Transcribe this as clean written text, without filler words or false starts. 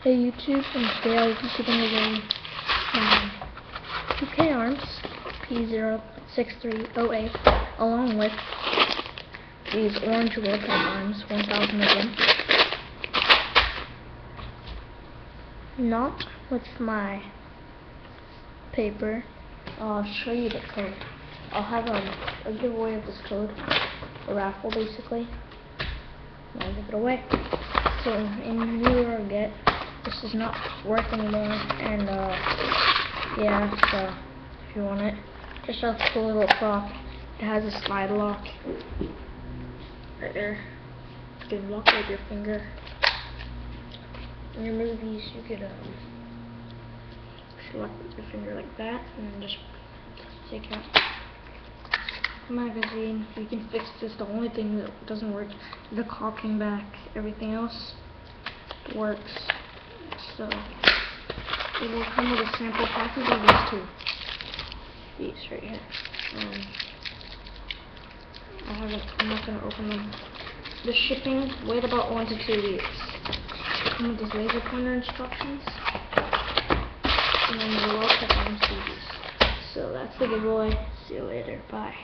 Hey YouTube, and today I'll be giving away my 2K Arms P06308 along with these orange World Cup Arms, 1000 of them. Not with my paper. I'll show you the code. I'll have a giveaway of this code, a raffle basically. I'll give it away. So in you or get, this does not work anymore, and yeah, so if you want it, just a cool little prop. It has a slide lock right there. You can lock with your finger. In your movies, you could lock with your finger like that, and then just take out the magazine. You can fix this. The only thing that doesn't work is the caulking back. Everything else works. So it will come with a sample package of these two. These right here. I'm not gonna open them. The shipping, wait about 1 to 2 weeks. Come with these laser pointer instructions. And then the World Cup Arms CDs. So that's the giveaway. See you later. Bye.